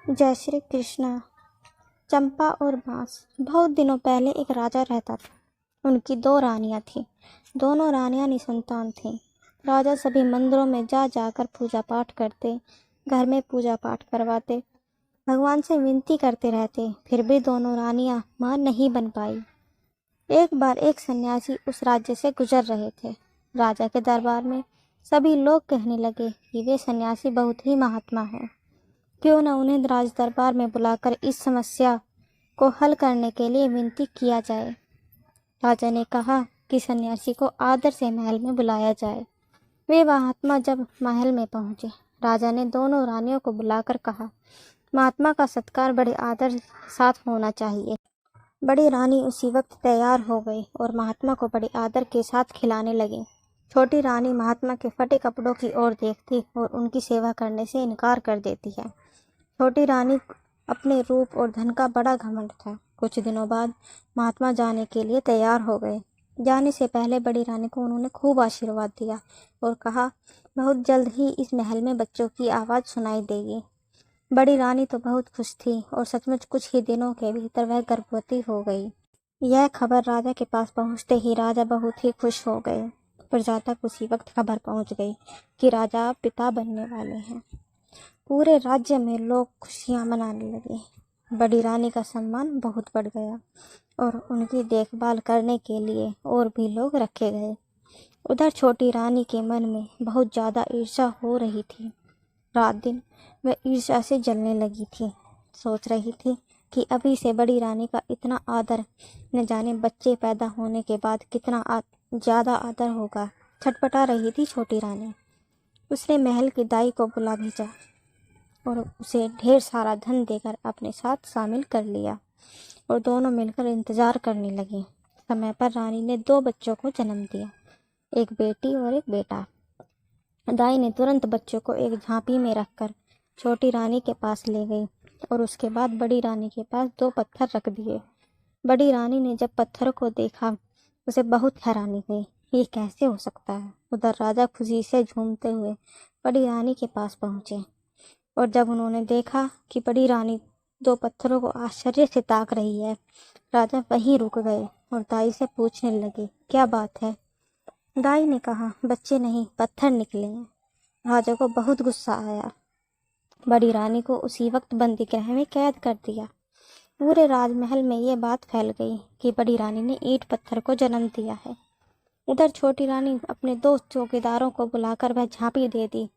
जय श्री कृष्णा। चंपा और बांस। बहुत दिनों पहले एक राजा रहता था। उनकी दो रानियां थीं। दोनों रानियां निसंतान थीं। राजा सभी मंदिरों में जा जाकर पूजा पाठ करते, घर में पूजा पाठ करवाते, भगवान से विनती करते रहते, फिर भी दोनों रानियां मां नहीं बन पाई। एक बार एक सन्यासी उस राज्य से गुजर रहे थे। राजा के दरबार में सभी लोग कहने लगे कि वे सन्यासी बहुत ही महात्मा हैं। क्यों न उन्हें राज दरबार में बुलाकर इस समस्या को हल करने के लिए विनती किया जाए। राजा ने कहा कि सन्यासी को आदर से महल में बुलाया जाए। वे महात्मा जब महल में पहुंचे, राजा ने दोनों रानियों को बुलाकर कहा, महात्मा का सत्कार बड़े आदर के साथ होना चाहिए। बड़ी रानी उसी वक्त तैयार हो गई और महात्मा को बड़े आदर के साथ खिलाने लगी। छोटी रानी महात्मा के फटे कपड़ों की ओर देखती और उनकी सेवा करने से इनकार कर देती है। छोटी रानी अपने रूप और धन का बड़ा घमंड था। कुछ दिनों बाद महात्मा जाने के लिए तैयार हो गए। जाने से पहले बड़ी रानी को उन्होंने खूब आशीर्वाद दिया और कहा, बहुत जल्द ही इस महल में बच्चों की आवाज़ सुनाई देगी। बड़ी रानी तो बहुत खुश थी और सचमुच कुछ ही दिनों के भीतर वह गर्भवती हो गई। यह खबर राजा के पास पहुंचते ही राजा बहुत ही खुश हो गए। प्रजा तक उसी वक्त खबर पहुंच गई कि राजा अब पिता बनने वाले हैं। पूरे राज्य में लोग खुशियां मनाने लगे। बड़ी रानी का सम्मान बहुत बढ़ गया और उनकी देखभाल करने के लिए और भी लोग रखे गए। उधर छोटी रानी के मन में बहुत ज़्यादा ईर्ष्या हो रही थी। रात दिन वह ईर्ष्या से जलने लगी थी। सोच रही थी कि अभी से बड़ी रानी का इतना आदर, न जाने बच्चे पैदा होने के बाद कितना ज़्यादा आदर होगा। छटपटा रही थी छोटी रानी। उसने महल की दाई को बुला भेजा और उसे ढेर सारा धन देकर अपने साथ शामिल कर लिया और दोनों मिलकर इंतजार करने लगी। समय पर रानी ने 2 बच्चों को जन्म दिया, एक बेटी और एक बेटा। दाई ने तुरंत बच्चों को एक झांपी में रखकर छोटी रानी के पास ले गई और उसके बाद बड़ी रानी के पास 2 पत्थर रख दिए। बड़ी रानी ने जब पत्थर को देखा, उसे बहुत हैरानी हुई, ये कैसे हो सकता है। उधर राजा खुशी से झूमते हुए बड़ी रानी के पास पहुंचे और जब उन्होंने देखा कि बड़ी रानी 2 पत्थरों को आश्चर्य से ताक रही है, राजा वहीं रुक गए और दाई से पूछने लगे, क्या बात है। दाई ने कहा, बच्चे नहीं पत्थर निकले हैं। राजा को बहुत गुस्सा आया। बड़ी रानी को उसी वक्त बंदी गृह में कैद कर दिया। पूरे राजमहल में ये बात फैल गई कि बड़ी रानी ने ईंट पत्थर को जन्म दिया है। उधर छोटी रानी अपने 2 चौकीदारों को बुलाकर वह झांपी दे दी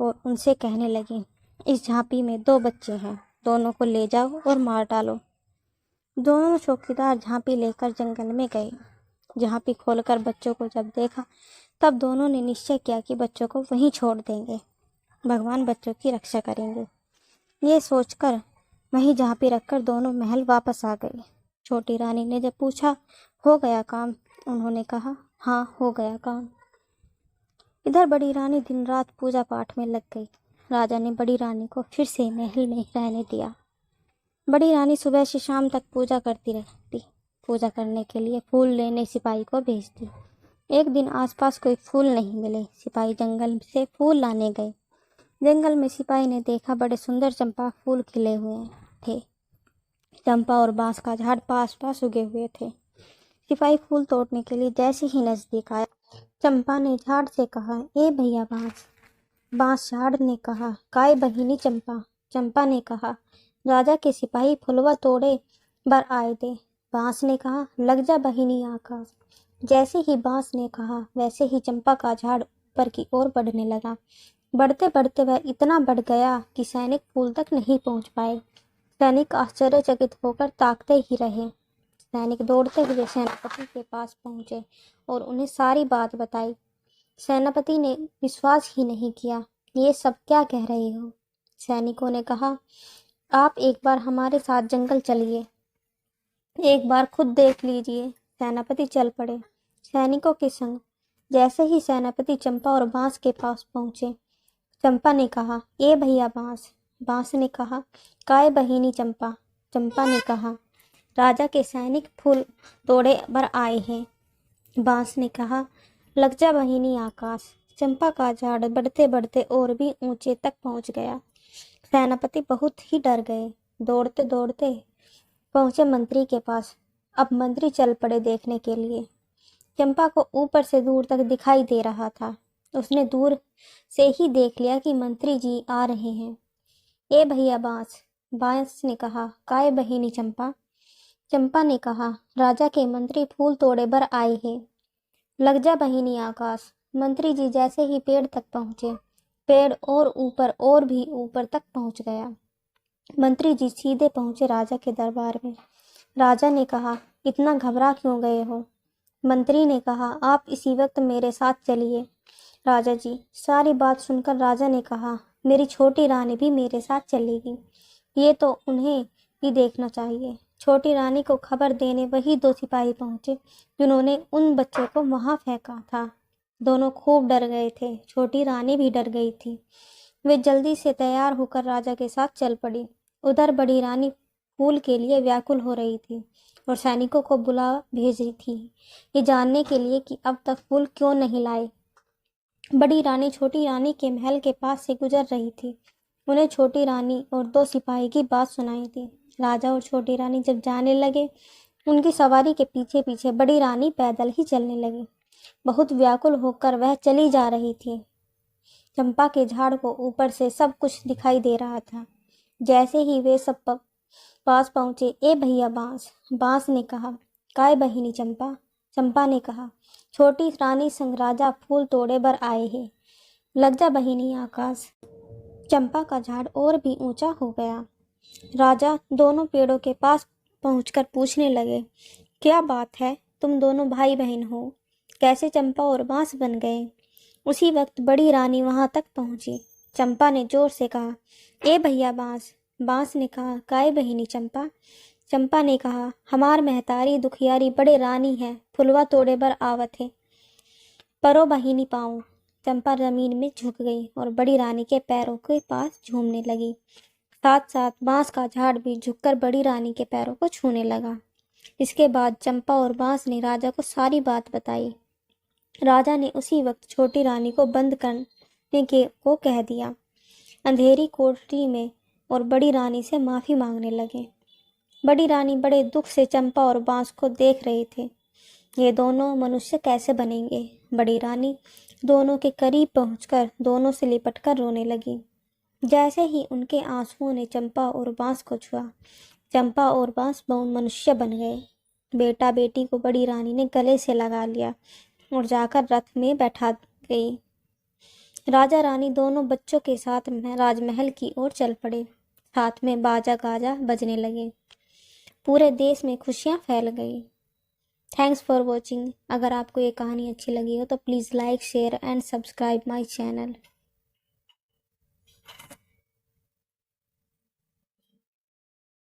और उनसे कहने लगी, इस झांपी में 2 बच्चे हैं, दोनों को ले जाओ और मार डालो। दोनों चौकीदार झांपी लेकर जंगल में गए। झांपी खोलकर बच्चों को जब देखा, तब दोनों ने निश्चय किया कि बच्चों को वहीं छोड़ देंगे, भगवान बच्चों की रक्षा करेंगे। ये सोचकर वहीं झांपी रखकर दोनों महल वापस आ गए। छोटी रानी ने जब पूछा, हो गया काम, उन्होंने कहा, हाँ हो गया काम। इधर बड़ी रानी दिन रात पूजा पाठ में लग गई। राजा ने बड़ी रानी को फिर से महल में रहने दिया। बड़ी रानी सुबह से शाम तक पूजा करती रहती। पूजा करने के लिए फूल लेने सिपाही को भेजती। एक दिन आसपास कोई फूल नहीं मिले। सिपाही जंगल से फूल लाने गए। जंगल में सिपाही ने देखा बड़े सुंदर चंपा फूल खिले हुए थे। चंपा और बांस का झाड़ पास पास उगे हुए थे। सिपाही फूल तोड़ने के लिए जैसे ही नजदीक आया, चंपा ने झाड़ से कहा, ए भैया बांस। बांस झाड़ ने कहा, काय बहिनी चंपा। चंपा ने कहा, राजा के सिपाही फुलवा तोड़े बर आए थे। बांस ने कहा, लग जा बहिनी आकाश। जैसे ही बांस ने कहा, वैसे ही चंपा का झाड़ ऊपर की ओर बढ़ने लगा। बढ़ते बढ़ते वह इतना बढ़ गया कि सैनिक फूल तक नहीं पहुंच पाए। सैनिक आश्चर्यचकित होकर ताकते ही रहे। सैनिक दौड़ते हुए सेनापति के पास पहुंचे और उन्हें सारी बात बताई। सेनापति ने विश्वास ही नहीं किया। ये सब क्या कह रहे हो। सैनिकों ने कहा, आप एक बार हमारे साथ जंगल चलिए, एक बार खुद देख लीजिए। सेनापति चल पड़े सैनिकों के संग। जैसे ही सेनापति चंपा और बांस के पास पहुंचे, चंपा ने कहा, ए भैया बांस। बांस ने कहा, काय बहिनी चंपा। चंपा ने कहा, राजा के सैनिक फूल तोड़े बर आए हैं। बांस ने कहा, लग जा बहिनी आकाश। चंपा का झाड़ बढ़ते बढ़ते और भी ऊंचे तक पहुंच गया। सेनापति बहुत ही डर गए। दौड़ते दौड़ते पहुंचे मंत्री के पास। अब मंत्री चल पड़े देखने के लिए। चंपा को ऊपर से दूर तक दिखाई दे रहा था। उसने दूर से ही देख लिया कि मंत्री जी आ रहे हैं। ए भैया बांस, बांस ने कहा, काय बहिनी चंपा। चंपा ने कहा, राजा के मंत्री फूल तोड़े बर आए हैं। लग जा बहिनी आकाश। मंत्री जी जैसे ही पेड़ तक पहुंचे, पेड़ और ऊपर और भी ऊपर तक पहुंच गया। मंत्री जी सीधे पहुंचे राजा के दरबार में। राजा ने कहा, इतना घबरा क्यों गए हो? मंत्री ने कहा, आप इसी वक्त मेरे साथ चलिए। राजा जी। सारी बात सुनकर राजा ने कहा, मेरी छोटी रानी भी मेरे साथ चलेगी। ये तो उन्हें भी देखना चाहिए। छोटी रानी को खबर देने वही 2 सिपाही पहुंचे जिन्होंने उन बच्चों को वहां फेंका था। दोनों खूब डर गए थे। छोटी रानी भी डर गई थी। वे जल्दी से तैयार होकर राजा के साथ चल पड़ी। उधर बड़ी रानी फूल के लिए व्याकुल हो रही थी और सैनिकों को बुला भेज रही थी, ये जानने के लिए कि अब तक फूल क्यों नहीं लाए। बड़ी रानी छोटी रानी के महल के पास से गुजर रही थी। उन्हें छोटी रानी और 2 सिपाही की बात सुनाई थी। राजा और छोटी रानी जब जाने लगे, उनकी सवारी के पीछे पीछे बड़ी रानी पैदल ही चलने लगी। बहुत व्याकुल होकर वह चली जा रही थी। चंपा के झाड़ को ऊपर से सब कुछ दिखाई दे रहा था। जैसे ही वे सब पास पहुंचे, ए भैया बांस, बांस ने कहा, काय बहिनी चंपा। चंपा ने कहा, छोटी रानी संग राजा फूल तोड़े बर आए हैं। लग जा बहिनी आकाश। चंपा का झाड़ और भी ऊंचा हो गया। राजा दोनों पेड़ों के पास पहुंचकर पूछने लगे, क्या बात है, तुम दोनों भाई बहन हो, कैसे चंपा और बांस बन गए? उसी वक्त बड़ी रानी वहां तक पहुंची। चंपा ने जोर से कहा, ए भैया बांस। बांस ने कहा, काय बहिनी चंपा। चंपा ने कहा, हमार महतारी दुखियारी बड़े रानी है, फुलवा तोड़े बर आवत है, परो बहिनी पाऊं। चंपा जमीन में झुक गई और बड़ी रानी के पैरों के पास झूमने लगी। साथ साथ बांस का झाड़ भी झुककर बड़ी रानी के पैरों को छूने लगा। इसके बाद चंपा और बांस ने राजा को सारी बात बताई। राजा ने उसी वक्त छोटी रानी को बंद करने को कह दिया अंधेरी कोठरी में और बड़ी रानी से माफी मांगने लगे। बड़ी रानी बड़े दुख से चंपा और बांस को देख रहे थे। ये दोनों मनुष्य कैसे बनेंगे? बड़ी रानी दोनों के करीब पहुंचकर दोनों से लिपटकर रोने लगी। जैसे ही उनके आंसुओं ने चंपा और बांस को छुआ, चंपा और बांस मनुष्य बन गए। बेटा बेटी को बड़ी रानी ने गले से लगा लिया और जाकर रथ में बैठा गई। राजा रानी दोनों बच्चों के साथ राजमहल की ओर चल पड़े। साथ में बाजा गाजा बजने लगे। पूरे देश में खुशियां फैल गई। Thanks for watching. अगर आपको ये कहानी अच्छी लगी हो तो please like, share and subscribe my channel.